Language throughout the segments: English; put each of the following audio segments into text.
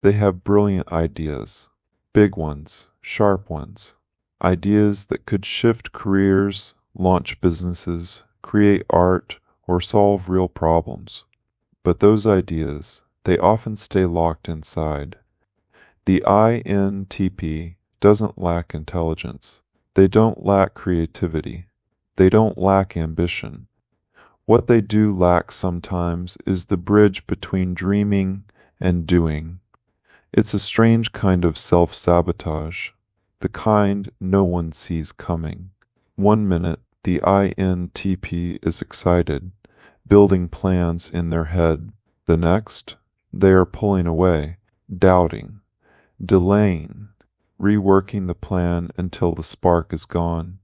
They have brilliant ideas, big ones, sharp ones, ideas that could shift careers, launch businesses, create art, or solve real problems. But those ideas, they often stay locked inside. The I.N.T.P. doesn't lack intelligence. They don't lack creativity. They don't lack ambition. What they do lack sometimes is the bridge between dreaming and doing. It's a strange kind of self-sabotage, the kind no one sees coming. One minute, the I.N.T.P. is excited, building plans in their head. The next, they are pulling away, doubting, delaying, reworking the plan until the spark is gone.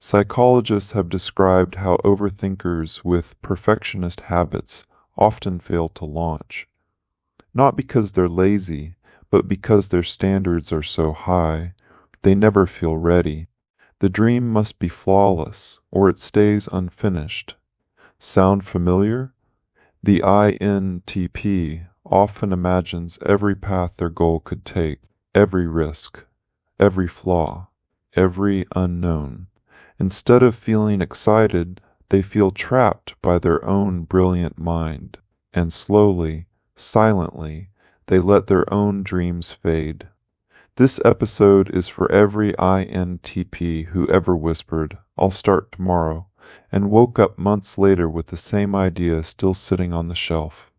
Psychologists have described how overthinkers with perfectionist habits often fail to launch. Not because they're lazy, but because their standards are so high, they never feel ready. The dream must be flawless, or it stays unfinished. Sound familiar? The I.N.T.P. often imagines every path their goal could take, every risk, every flaw, every unknown. Instead of feeling excited, they feel trapped by their own brilliant mind, and slowly, silently, they let their own dreams fade. This episode is for every I.N.T.P. who ever whispered, "I'll start tomorrow," and woke up months later with the same idea still sitting on the shelf.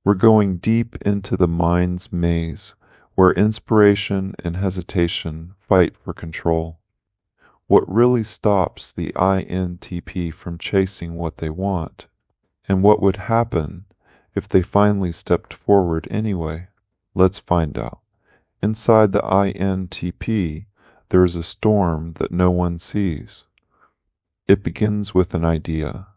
We're going deep into the mind's maze, where inspiration and hesitation fight for control. What really stops the I.N.T.P. from chasing what they want? And what would happen if they finally stepped forward anyway? Let's find out. Inside the I.N.T.P., there is a storm that no one sees. It begins with an idea,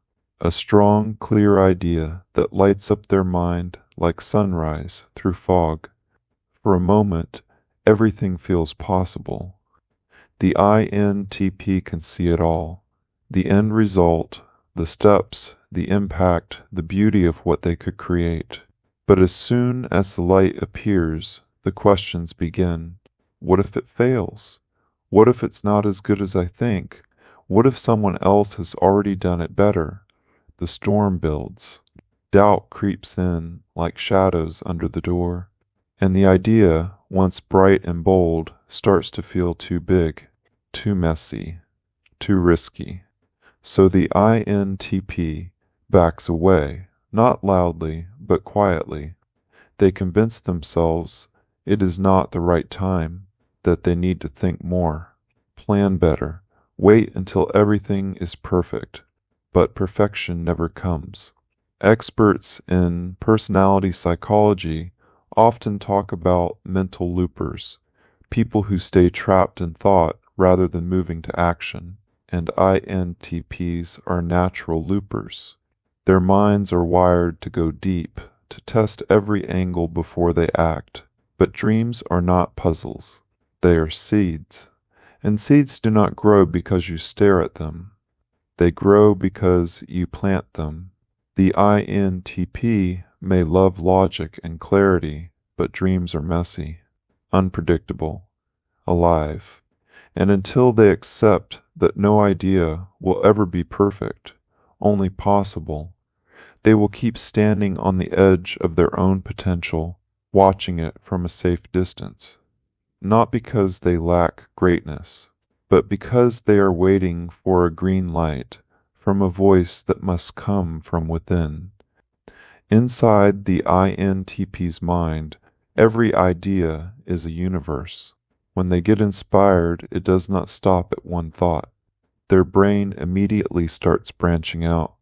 a strong, clear idea that lights up their mind like sunrise through fog. For a moment, everything feels possible. The I.N.T.P. can see it all, the end result, the steps, the impact, the beauty of what they could create. But as soon as the light appears, the questions begin. What if it fails? What if it's not as good as I think? What if someone else has already done it better? The storm builds. Doubt creeps in like shadows under the door. And the idea, once bright and bold, starts to feel too big, too messy, too risky. So the I.N.T.P. backs away, not loudly, but quietly. They convince themselves it is not the right time, that they need to think more, plan better, wait until everything is perfect. But perfection never comes. Experts in personality psychology often talk about mental loopers, people who stay trapped in thought rather than moving to action, and I.N.T.Ps are natural loopers. Their minds are wired to go deep, to test every angle before they act. But dreams are not puzzles. They are seeds. And seeds do not grow because you stare at them. They grow because you plant them. The I.N.T.P. may love logic and clarity, but dreams are messy, unpredictable, alive. And until they accept that no idea will ever be perfect, only possible, they will keep standing on the edge of their own potential, watching it from a safe distance. Not because they lack greatness, but because they are waiting for a green light from a voice that must come from within. Inside the I.N.T.P.'s mind, every idea is a universe. When they get inspired, it does not stop at one thought. Their brain immediately starts branching out.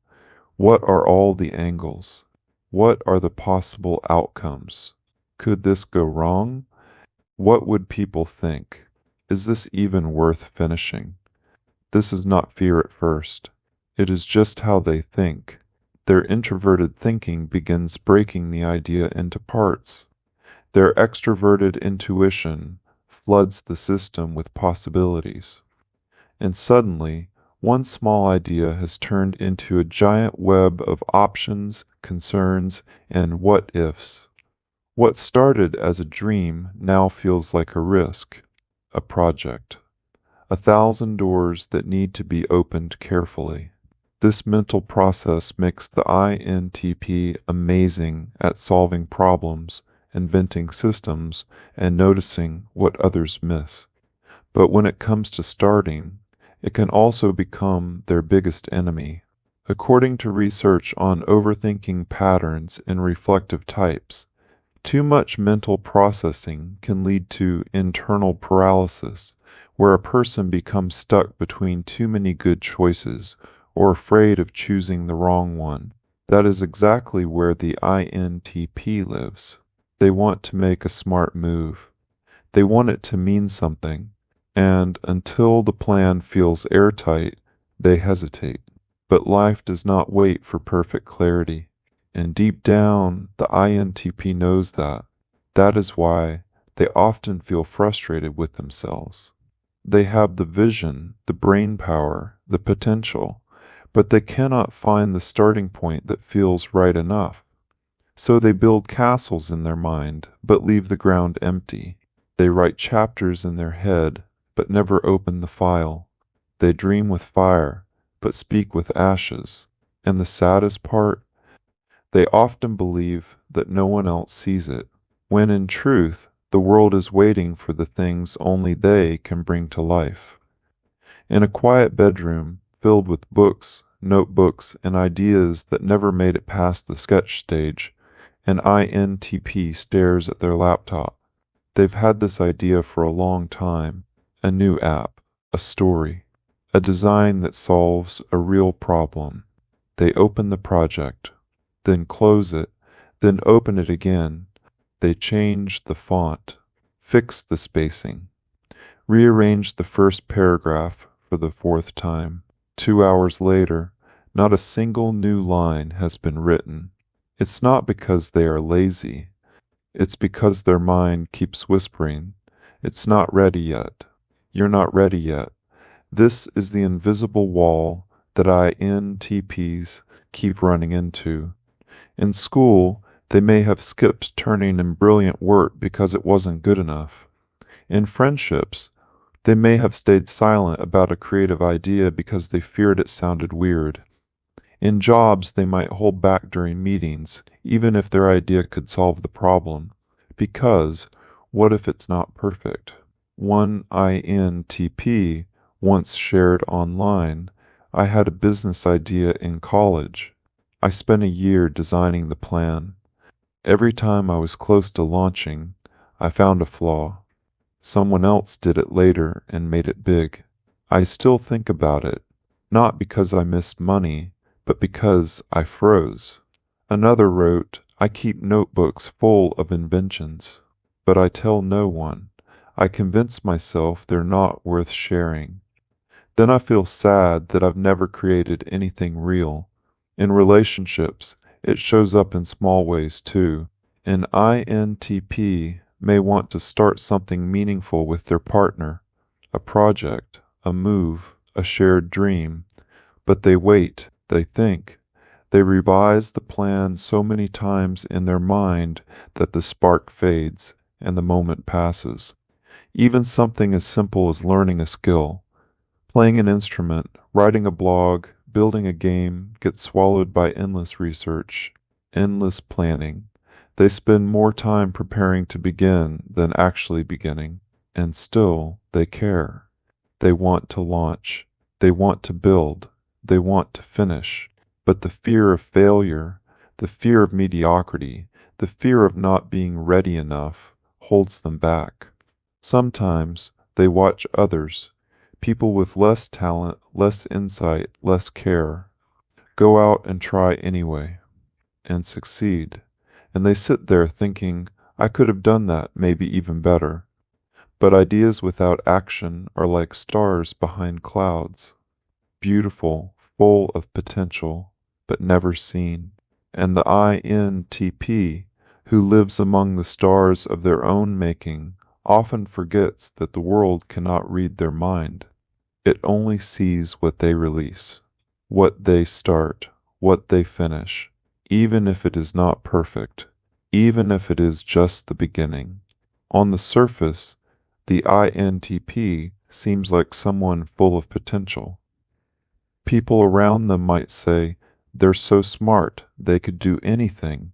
What are all the angles? What are the possible outcomes? Could this go wrong? What would people think? Is this even worth finishing? This is not fear at first. It is just how they think. Their introverted thinking begins breaking the idea into parts. Their extroverted intuition floods the system with possibilities. And suddenly, one small idea has turned into a giant web of options, concerns, and what-ifs. What started as a dream now feels like a risk, a project, 1,000 doors that need to be opened carefully. This mental process makes the I.N.T.P amazing at solving problems, inventing systems, and noticing what others miss. But when it comes to starting, it can also become their biggest enemy. According to research on overthinking patterns in reflective types, too much mental processing can lead to internal paralysis, where a person becomes stuck between too many good choices or afraid of choosing the wrong one. That is exactly where the I.N.T.P lives. They want to make a smart move. They want it to mean something, and until the plan feels airtight, they hesitate. But life does not wait for perfect clarity. And deep down, the I.N.T.P knows that. That is why they often feel frustrated with themselves. They have the vision, the brain power, the potential, but they cannot find the starting point that feels right enough. So they build castles in their mind, but leave the ground empty. They write chapters in their head, but never open the file. They dream with fire, but speak with ashes. And the saddest part, they often believe that no one else sees it, when in truth the world is waiting for the things only they can bring to life. In a quiet bedroom, filled with books, notebooks, and ideas that never made it past the sketch stage, an I.N.T.P stares at their laptop. They've had this idea for a long time, a new app, a story, a design that solves a real problem. They open the project, then close it, then open it again. They change the font, fix the spacing, rearrange the first paragraph for the fourth time. 2 hours later, not a single new line has been written. It's not because they are lazy. It's because their mind keeps whispering, "It's not ready yet. You're not ready yet." This is the invisible wall that I.N.T.Ps keep running into. In school, they may have skipped turning in brilliant work because it wasn't good enough. In friendships, they may have stayed silent about a creative idea because they feared it sounded weird. In jobs, they might hold back during meetings, even if their idea could solve the problem. Because, what if it's not perfect? One I.N.T.P once shared online, "I had a business idea in college. I spent a year designing the plan. Every time I was close to launching, I found a flaw. Someone else did it later and made it big. I still think about it, not because I missed money, but because I froze." Another wrote, "I keep notebooks full of inventions, but I tell no one. I convince myself they're not worth sharing. Then I feel sad that I've never created anything real." In relationships, it shows up in small ways too. An I.N.T.P may want to start something meaningful with their partner, a project, a move, a shared dream, but they wait, they think, they revise the plan so many times in their mind that the spark fades and the moment passes. Even something as simple as learning a skill, playing an instrument, writing a blog, building a game, gets swallowed by endless research, endless planning. They spend more time preparing to begin than actually beginning, and still they care. They want to launch. They want to build. They want to finish. But the fear of failure, the fear of mediocrity, the fear of not being ready enough holds them back. Sometimes they watch others, people with less talent, less insight, less care, go out and try anyway, and succeed. And they sit there thinking, "I could have done that, maybe even better." But ideas without action are like stars behind clouds, beautiful, full of potential, but never seen. And the I.N.T.P, who lives among the stars of their own making, often forgets that the world cannot read their mind. It only sees what they release, what they start, what they finish, even if it is not perfect, even if it is just the beginning. On the surface, the I.N.T.P. seems like someone full of potential. People around them might say, they're so smart, they could do anything,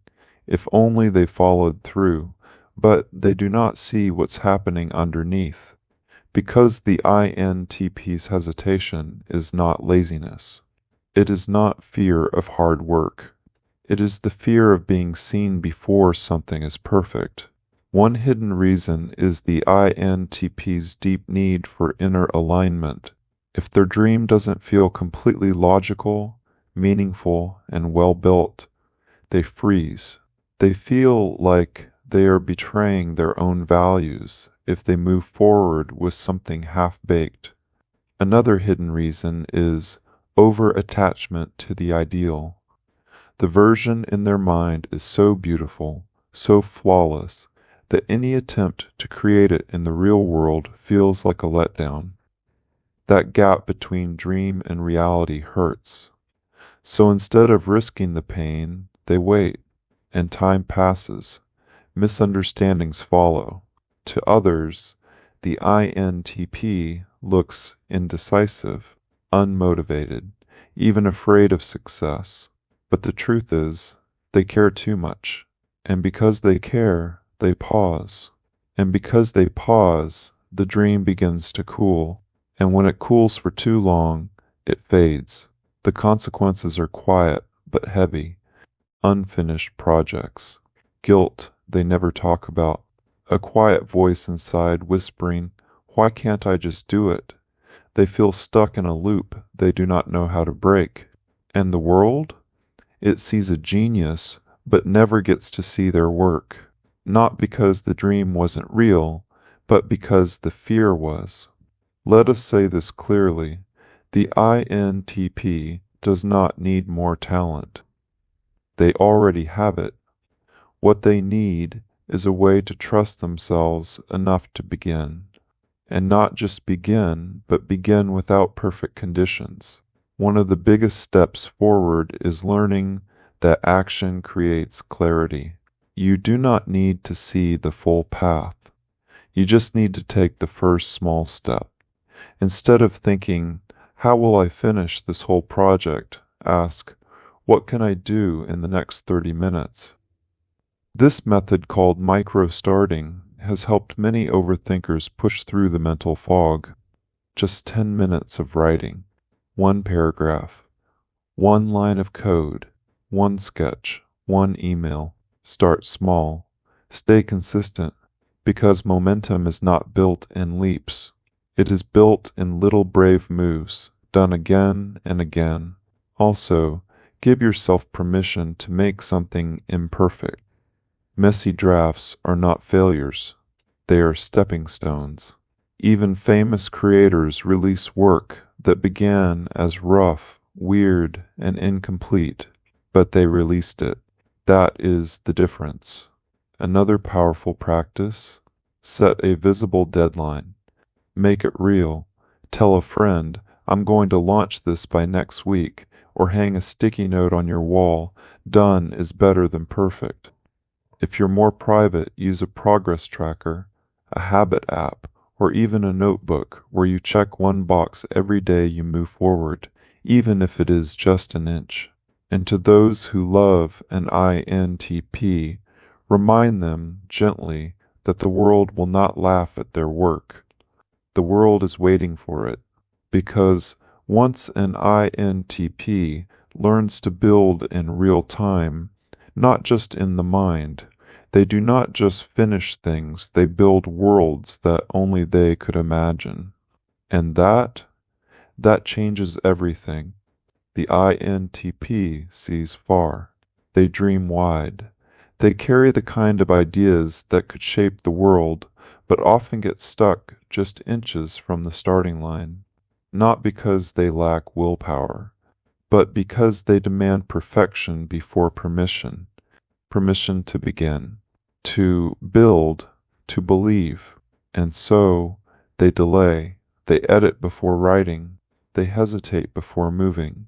if only they followed through, but they do not see what's happening underneath, because the I.N.T.P.'s hesitation is not laziness. It is not fear of hard work. It is the fear of being seen before something is perfect. One hidden reason is the I.N.T.P's deep need for inner alignment. If their dream doesn't feel completely logical, meaningful, and well built, they freeze. They feel like they are betraying their own values if they move forward with something half-baked. Another hidden reason is over-attachment to the ideal. The version in their mind is so beautiful, so flawless, that any attempt to create it in the real world feels like a letdown. That gap between dream and reality hurts. So instead of risking the pain, they wait, and time passes. Misunderstandings follow. To others, the I.N.T.P. looks indecisive, unmotivated, even afraid of success. But the truth is, they care too much. And because they care, they pause. And because they pause, the dream begins to cool. And when it cools for too long, it fades. The consequences are quiet but heavy. Unfinished projects. Guilt they never talk about. A quiet voice inside whispering, "Why can't I just do it?" They feel stuck in a loop they do not know how to break. And the world? It sees a genius, but never gets to see their work. Not because the dream wasn't real, but because the fear was. Let us say this clearly. The I.N.T.P. does not need more talent. They already have it. What they need is a way to trust themselves enough to begin. And not just begin, but begin without perfect conditions. One of the biggest steps forward is learning that action creates clarity. You do not need to see the full path. You just need to take the first small step. Instead of thinking, "How will I finish this whole project?" ask, "What can I do in the next 30 minutes?" This method, called micro-starting, has helped many overthinkers push through the mental fog. Just 10 minutes of writing, one paragraph, one line of code, one sketch, one email. Start small. Stay consistent, because momentum is not built in leaps. It is built in little brave moves, done again and again. Also, give yourself permission to make something imperfect. Messy drafts are not failures. They are stepping stones. Even famous creators release work that began as rough, weird, and incomplete, but they released it. That is the difference. Another powerful practice: set a visible deadline. Make it real. Tell a friend, "I'm going to launch this by next week," or hang a sticky note on your wall, "Done is better than perfect." If you're more private, use a progress tracker, a habit app, or even a notebook where you check one box every day you move forward, even if it is just an inch. And to those who love an I.N.T.P., remind them gently that the world will not laugh at their work. The world is waiting for it, because once an I.N.T.P. learns to build in real time, not just in the mind, they do not just finish things, they build worlds that only they could imagine. And that changes everything. The I.N.T.P. sees far. They dream wide. They carry the kind of ideas that could shape the world, but often get stuck just inches from the starting line. Not because they lack willpower, but because they demand perfection before permission. Permission to begin, to build, to believe. And so they delay. They edit before writing. They hesitate before moving.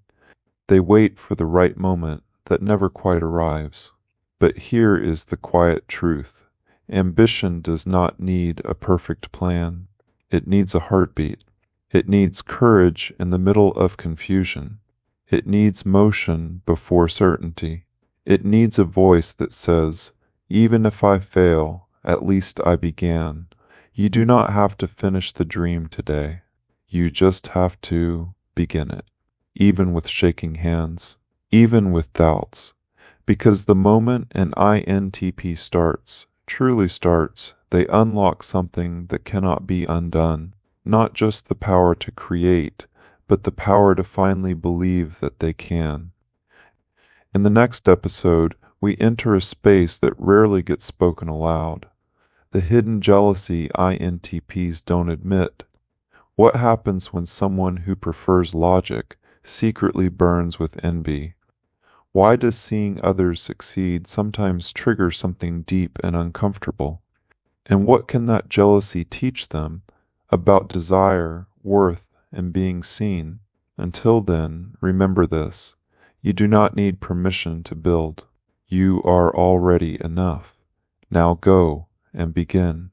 They wait for the right moment that never quite arrives. But here is the quiet truth. Ambition does not need a perfect plan. It needs a heartbeat. It needs courage in the middle of confusion. It needs motion before certainty. It needs a voice that says, "Even if I fail, at least I began." You do not have to finish the dream today. You just have to begin it, even with shaking hands, even with doubts. Because the moment an INTP starts, truly starts, they unlock something that cannot be undone. Not just the power to create, but the power to finally believe that they can. In the next episode, we enter a space that rarely gets spoken aloud. The hidden jealousy INTPs don't admit. What happens when someone who prefers logic secretly burns with envy? Why does seeing others succeed sometimes trigger something deep and uncomfortable? And what can that jealousy teach them about desire, worth, and being seen? Until then, remember this. You do not need permission to build. You are already enough. Now go and begin.